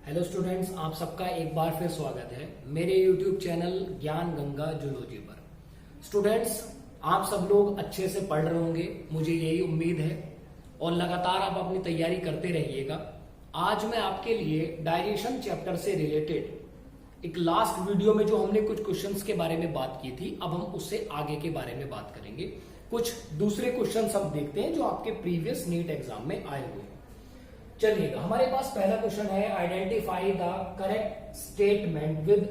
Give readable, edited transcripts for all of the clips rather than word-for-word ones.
Hello students, आप सबका एक बार फिर स्वागत है मेरे यूट्यूब चैनल ज्ञान गंगा जूलॉजी पर। स्टूडेंट्स, आप सब लोग अच्छे से पढ़ रहे होंगे, मुझे यही उम्मीद है, और लगातार आप अपनी तैयारी करते रहिएगा। आज मैं आपके लिए डायरेक्शन चैप्टर से रिलेटेड एक लास्ट वीडियो में जो हमने कुछ क्वेश्चंस के बारे में बात की थी, अब हम उससे आगे के बारे में बात करेंगे। कुछ दूसरे क्वेश्चंस हम देखते हैं जो आपके प्रीवियस नीट एग्जाम में आए हुए हैं। चलिएगा, हमारे पास पहला क्वेश्चन है, identify the correct statement with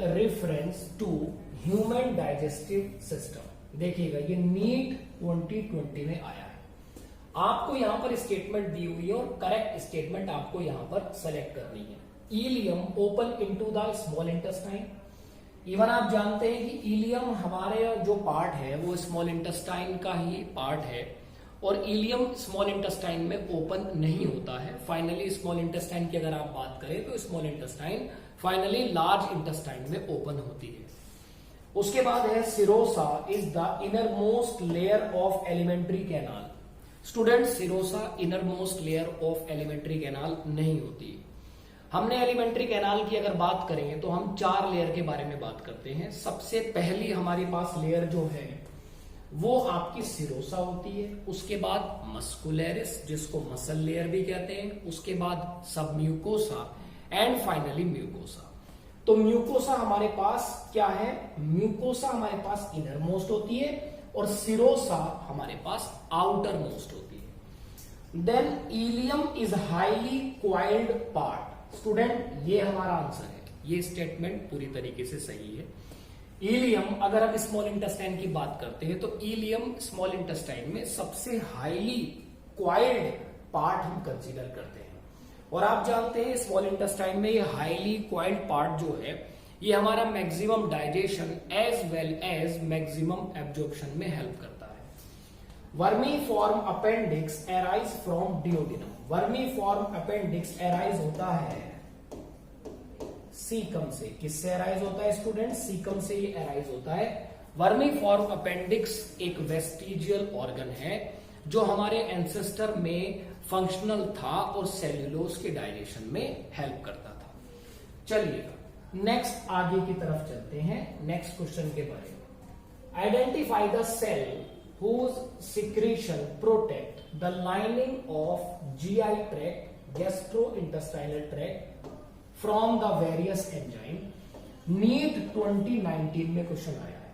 reference to human digestive system. देखिएगा, ये नीट 2020 में आया है। आपको यहां पर स्टेटमेंट दी हुई है और करेक्ट स्टेटमेंट आपको यहां पर सेलेक्ट करनी है। Ileum open into the small intestine. Even आप जानते हैं कि इलियम हमारे जो पार्ट है वो स्मॉल इंटेस्टाइन का ही पार्ट है, और इलियम स्मॉल इंटेस्टाइन में ओपन नहीं होता है। फाइनली स्मॉल इंटेस्टाइन की अगर आप बात करें तो small intestine finally large intestine में ओपन होती है। उसके बाद है, serosa is the inner most layer of alimentary canal. Student, serosa inner most layer of alimentary canal नहीं होती। हमने एलिमेंट्री कैनाल की अगर बात करें तो हम 4 लेयर के बारे में बात करते हैं। सबसे पहली हमारे पास लेयर जो है वो आपकी सिरोसा होती है, उसके बाद मस्कुलरिस जिसको मसल लेयर भी कहते हैं, उसके बाद सब म्यूकोसा एंड फाइनली म्यूकोसा। तो म्यूकोसा हमारे पास क्या है? म्यूकोसा हमारे पास इनर मोस्ट होती है और सिरोसा हमारे पास आउटर मोस्ट होती है। Then ileum is highly coiled part. Student, ये हमारा आंसर है, ये स्टेटमेंट पूरी तरीके से सही है। इलियम, अगर हम स्मॉल इंटेस्टाइन की बात करते हैं तो इलियम स्मॉल इंटेस्टाइन में सबसे हाईली क्वाइल्ड पार्ट हम कंसीडर करते हैं। और आप जानते हैं स्मॉल इंटेस्टाइन में ये हाईली क्वाइल्ड पार्ट जो है ये हमारा maximum digestion as well as maximum absorption में हेल्प करता है। Vermiform appendix arise from duodenum. Vermiform appendix arise होता है सीकम से। किससे अराइज होता है स्टूडेंट? सीकम से ये अराइज होता है। वर्मीफॉर्म अपेंडिक्स एक वेस्टिजियल ऑर्गन है जो हमारे एंसेस्टर में फंक्शनल था और सेल्यूलोज के डाइजेशन में हेल्प करता था। चलिएगा, नेक्स्ट आगे की तरफ चलते हैं, नेक्स्ट क्वेश्चन के बारे में। Identify the cell whose secretion protect the lining of GI tract, gastrointestinal tract from the various enzyme. NEET 2019 में क्वेश्चन आया है।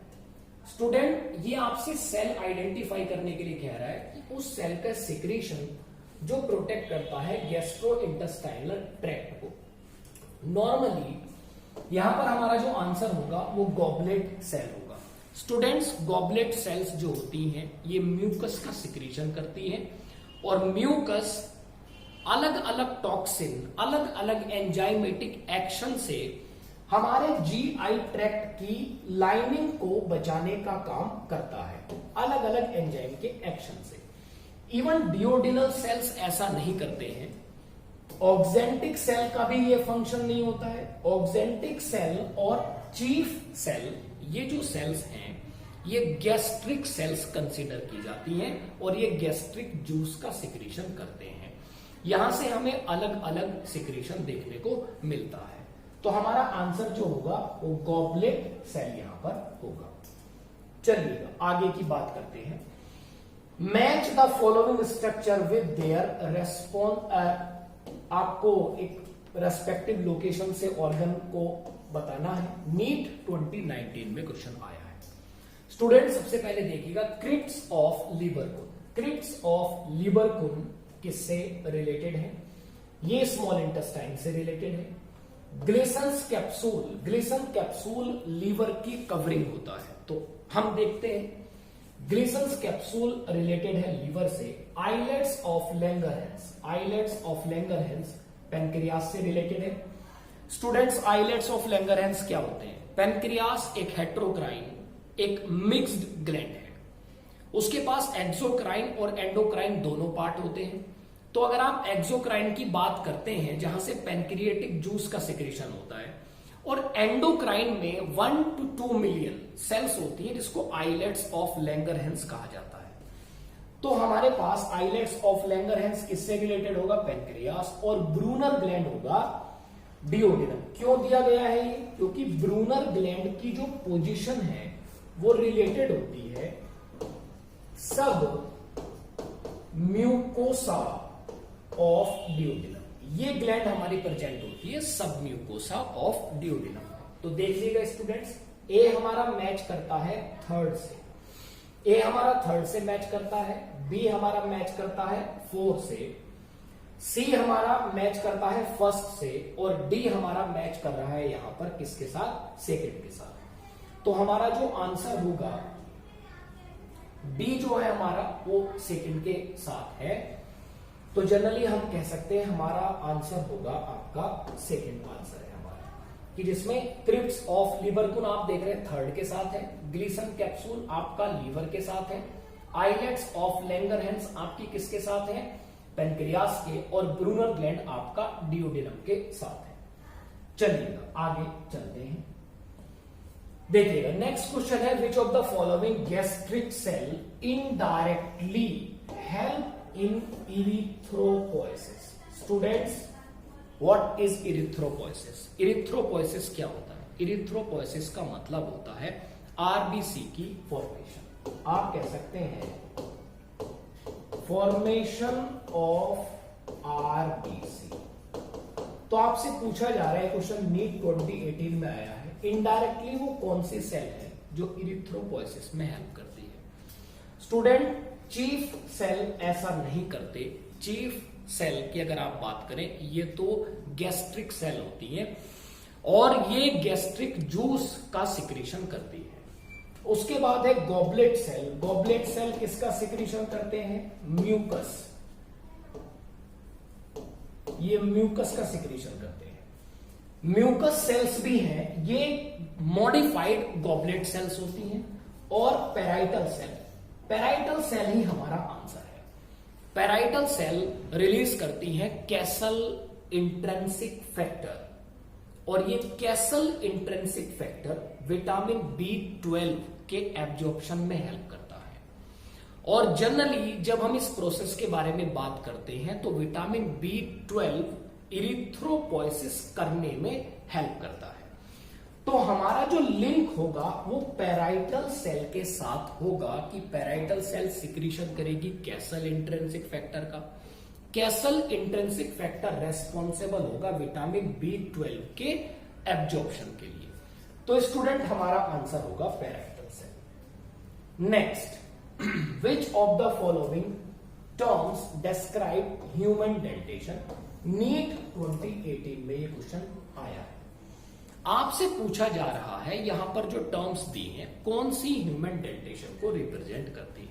स्टूडेंट, ये आपसे सेल आइडेंटिफाई करने के लिए कह रहा है कि उस सेल का सिक्रीशन जो प्रोटेक्ट करता है गैस्ट्रोइंटेस्टाइनल ट्रैक्ट को। नॉर्मली यहां पर हमारा जो आंसर होगा वो गॉबलेट सेल होगा। स्टूडेंट्स, गॉबलेट सेल्स जो होती हैं ये म्यूकस का सिक्रीशन करती हैं, और म्यूकस अलग अलग टॉक्सिन, अलग अलग एंजाइमेटिक एक्शन से हमारे जीआई ट्रैक्ट की लाइनिंग को बचाने का काम करता है, अलग अलग एंजाइम के एक्शन से। इवन डिओडिनल सेल्स ऐसा नहीं करते हैं। ऑक्जेंटिक सेल का भी ये फंक्शन नहीं होता है। ऑक्जेंटिक सेल और चीफ सेल, ये जो सेल्स हैं ये गैस्ट्रिक सेल्स कंसीडर की जाती हैं, और ये गैस्ट्रिक जूस का सिक्रीशन करते हैं। यहां से हमें अलग अलग सिक्रीशन देखने को मिलता है। तो हमारा आंसर जो होगा वो गॉबलेट सेल यहां पर होगा। चलिएगा, आगे की बात करते हैं। Match the following structure with their response. आपको एक रेस्पेक्टिव लोकेशन से ऑर्गन को बताना है। नीट 2019 में क्वेश्चन आया है। स्टूडेंट, सबसे पहले देखिएगा, crypts of Lieberkuhn. Crypts of Lieberkuhn किससे रिलेटेड है? ये स्मॉल इंटेस्टाइन से रिलेटेड है। Glisson's capsule, Glisson capsule liver की कवरिंग होता है। तो हम देखते हैं, ग्लेसन्स कैप्सूल रिलेटेड है लीवर से। Islets of Langerhans, islets of Langerhans pancreas से रिलेटेड है। स्टूडेंट्स, आइलेट्स ऑफ लैंगरहैंस क्या होते हैं? पैनक्रियास एक हेट्रोक्राइन, एक मिक्स्ड ग्लैंड है। उसके पास एक्सोक्राइन और एंडोक्राइन दोनों पार्ट होते हैं। तो अगर आप एक्सोक्राइन की बात करते हैं जहां से पैनक्रिएटिक जूस का सिक्रेशन होता है, और एंडोक्राइन में 1 to 2 मिलियन सेल्स होती हैं जिसको आइलेट्स ऑफ लैंगरहैंस कहा जाता है। तो हमारे पास आइलेट्स ऑफ लैंगरहैंस किससे रिलेटेड होगा? पेनक्रियास। और ब्रूनर ग्लैंड होगा डिओडिनम। क्यों दिया गया है ये? क्योंकि ब्रूनर ग्लैंड की जो पोजीशन है वो रिलेटेड होती है सब म्यूकोसा ऑफ डिओडिनम। ये ग्लैंड हमारी प्रेजेंट होती है सब म्यूकोसा ऑफ डिओडिनम। तो देखिएगा स्टूडेंट्स, ए हमारा मैच करता है थर्ड से, ए हमारा थर्ड से मैच करता है, बी हमारा मैच करता है फोर्थ से, सी हमारा मैच करता है फर्स्ट से, और डी हमारा मैच कर रहा है यहां पर किसके साथ? सेकंड के साथ। तो हमारा जो आंसर होगा डी जो है हमारा वो सेकंड के साथ है। तो जनरली हम कह सकते हैं हमारा आंसर होगा आपका सेकंड आंसर है हमारा, कि जिसमें क्रिप्स ऑफ लिबरकुन आप देख रहे हैं थर्ड के साथ है, ग्लीसन कैप्सूल आपका लीवर के साथ है, आइलेट्स ऑफ लैंगरहैंस आपकी किसके साथ है? पेनक्रियास के, और ब्रूनर ग्लैंड आपका डिओडिनम के साथ है। चलिएगा आगे चलते हैं। देखिएगा नेक्स्ट क्वेश्चन है, which of the following gastric cell indirectly help in erythropoiesis? Students, what is erythropoiesis? Erythropoiesis क्या होता है? इरिथ्रोपोइसिस का मतलब होता है आरबीसी की फॉर्मेशन। आप कह सकते हैं फॉर्मेशन ऑफ आरबीसी। तो आपसे पूछा जा रहा है क्वेश्चन, नीट 2018 में आया है, इनडायरेक्टली वो कौन सी सेल है जो इरिथ्रोपोइसिस में हेल्प करती है? स्टूडेंट, चीफ सेल ऐसा नहीं करते। चीफ सेल की अगर आप बात करें, ये तो गैस्ट्रिक सेल होती है और ये गैस्ट्रिक जूस का सिक्रीशन करती है। उसके बाद है गॉबलेट सेल। गॉबलेट सेल किसका सिक्रीशन करते हैं? म्यूकस। ये म्यूकस का सिक्रीशन करते हैं। म्यूकस सेल्स भी हैं, ये मॉडिफाइड गॉबलेट सेल्स होती हैं। और पेराइटल सेल, पेराइटल सेल ही हमारा आंसर है। पेराइटल सेल रिलीज करती है कैसल इंट्रिंसिक फैक्टर, और ये castle intrinsic factor vitamin B12 के एब्जॉर्प्शन में हेल्प करता है। और जनरली जब हम इस प्रोसेस के बारे में बात करते हैं तो विटामिन B12 इरिथ्रोपोइसिस करने में हेल्प करता है। तो हमारा जो लिंक होगा वो पेराइटल सेल के साथ होगा, कि पेराइटल सेल सिक्रीशन करेगी कैसल इंट्रिंसिक फैक्टर का। कैसल इंट्रिंसिक फैक्टर रेस्पॉन्सिबल होगा विटामिन B12 के एब्जॉर्प्शन के लिए। तो स्टूडेंट हमारा आंसर होगा parietal cell. Next, which of the following terms describe human dentition? NEET 2018 में ये क्वेश्चन आया है। आपसे पूछा जा रहा है यहां पर जो टर्म्स दी हैं कौन सी ह्यूमन डेंटेशन को रिप्रेजेंट करती है?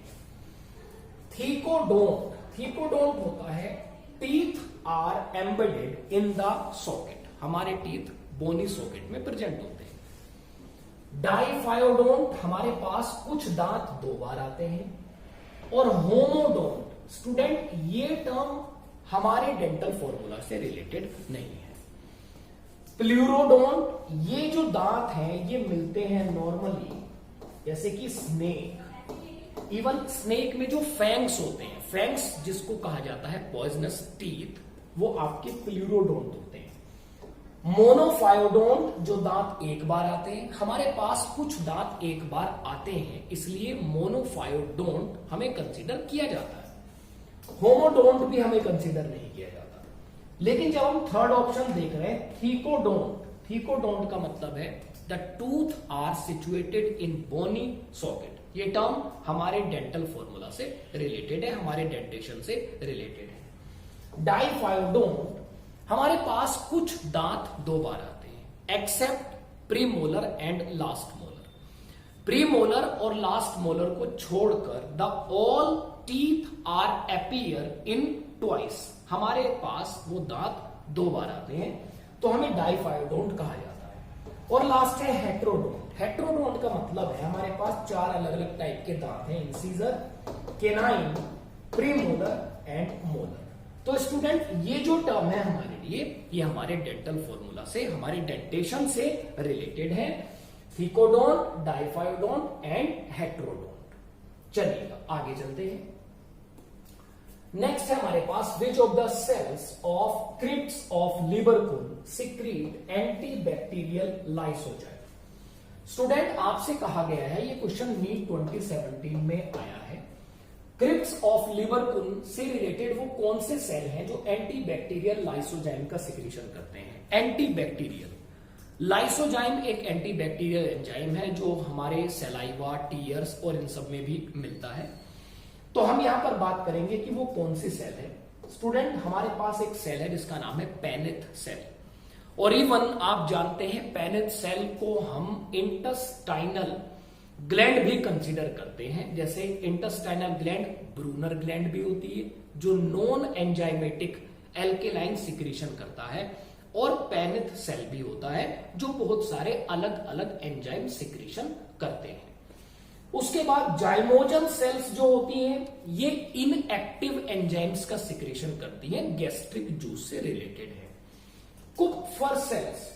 थीकोडोंट, थीकोडोंट होता है teeth are embedded in the socket. हमारे टीथ बोनी सॉकेट में प्रेजेंट होते हैं। डाइफायोडोंट, हमारे पास कुछ दांत दो बार आते हैं। और होमोडोंट, स्टूडेंट ये टर्म हमारे डेंटल फॉर्मूला से रिलेटेड नहीं है। प्लूरोडोंट, ये जो दांत हैं ये मिलते हैं नॉर्मली, जैसे कि स्नेक। इवन स्नेक में जो फैंग्स होते हैं, फैंग्स जिसको कहा जाता है पॉइजनस टीथ, वो आपके प्लूरोडोंट होते हैं। मोनोफायोडोंट, जो दांत एक बार आते हैं। हमारे पास कुछ दांत एक बार आते हैं, इसलिए मोनोफायोडोंट हमें कंसीडर किया जाता है। होमोडोंट भी हमें कंसीडर नहीं किया जाता। लेकिन जब हम थर्ड ऑप्शन देख रहे हैं थीकोडोंट, थीकोडोंट का मतलब है the tooth are situated in bony socket. ये टर्म हमारे डेंटल फॉर्मूला से रिलेटेड है, हमारे डेंटेशन से रिलेटेड है। डाइफायोडोंट, हमारे पास कुछ दांत दो बार आते हैं, except premolar and last molar. Premolar और लास्ट मोलर को छोड़कर the all teeth are appear in twice. हमारे पास वो दांत दो बार आते हैं, तो हमें डाइफायोडोंट कहा जाता है। और लास्ट है हेट्रोडोंट। हेट्रोडोंट का मतलब है हमारे पास चार अलग अलग टाइप के दांत हैं, incisor, canine, premolar and molar. तो स्टूडेंट ये जो टर्म है हमारे लिए, ये हमारे डेंटल फॉर्मूला से, हमारे डेंटेशन से रिलेटेड है। Thecodont, diphyodont and heterodont. चलिएगा आगे चलते हैं। नेक्स्ट है हमारे पास which of the cells of crypts of Lieberkuhn secrete antibacterial lysozyme. Student आपसे कहा गया है, ये क्वेश्चन नीट 2017 में आया है, क्रिप्स ऑफ लिबरकुल से रिलेटेड वो कौन से सेल हैं जो एंटीबैक्टीरियल लाइसोजाइम का सिक्रीशन करते हैं। एंटीबैक्टीरियल लाइसोजाइम एक एंटीबैक्टीरियल एंजाइम है जो हमारे सलाइवा, टीयर्स और इन सब में भी मिलता है। तो हम यहां पर बात करेंगे कि वो कौन सी सेल है। स्टूडेंट हमारे पास एक सेल है जिसका नाम है पेनिथ सेल, और इवन आप जानते हैं पेनिथ सेल को हम इंटेस्टाइनल ग्लैंड भी कंसीडर करते हैं। जैसे इंटेस्टाइनल ग्लैंड ब्रूनर ग्लैंड भी होती है जो नॉन एंजाइमेटिक एल्केलाइन सिक्रीशन करता है, और पेनिथ सेल भी होता है जो बहुत सारे अलग अलग एंजाइम सिक्रीशन करते हैं। उसके बाद जाइमोजन सेल्स जो होती हैं ये इनएक्टिव एंजाइम्स का सिक्रीशन करती हैं, गैस्ट्रिक जूस से रिलेटेड है। कुप्फर सेल्स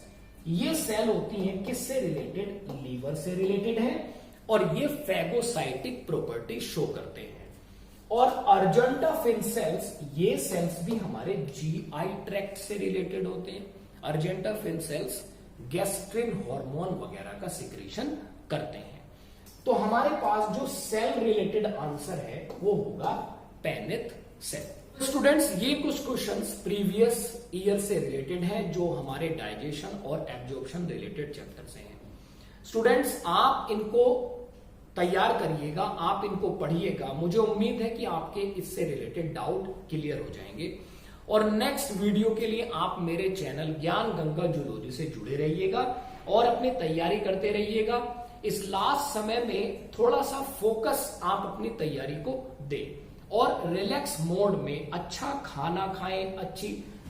ये सेल होती हैं किससे रिलेटेड, लीवर से रिलेटेड है, और ये फैगोसाइटिक प्रॉपर्टी शो करते हैं। और अर्जेंटाफिन सेल्स, ये सेल्स भी हमारे जीआई ट्रैक्ट से रिलेटेड होते हैं। अर्जेंटाफिन सेल्स गैस्ट्रिन हार्मोन वगैरह का सिक्रीशन करते हैं। तो हमारे पास जो सेल रिलेटेड आंसर है वो होगा पेनिथ सेल। स्टूडेंट्स ये कुछ क्वेश्चंस प्रीवियस ईयर से रिलेटेड हैं जो हमारे डाइजेशन और एब्जॉर्प्शन रिलेटेड चैप्टर से हैं। स्टूडेंट्स आप इनको तैयार करिएगा, आप इनको पढ़िएगा, मुझे उम्मीद है कि आपके इससे रिलेटेड डाउट क्लियर हो जाएंगे। और नेक्स्ट वीडियो के लिए आप मेरे चैनल ज्ञान गंगा जूलॉजी से जुड़े रहिएगा और अपनी तैयारी करते रहिएगा। इस लास्ट समय में थोड़ा सा फोकस आप अपनी तैयारी को दें और रिलैक्स मोड में अच्छा खाना खाएं, अच्छी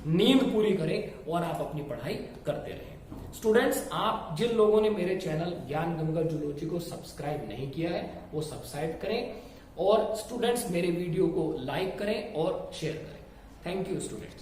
नींद पूरी करें और आप अपनी पढ़ाई करते रहें। स्टूडेंट्स आप जिन लोगों ने मेरे चैनल ज्ञान गंगा जूलॉजी को सब्सक्राइब नहीं किया है वो सब्सक्राइब करें, और स्टूडेंट्स मेरे वीडियो को लाइक करें और शेयर करें। Thank you students.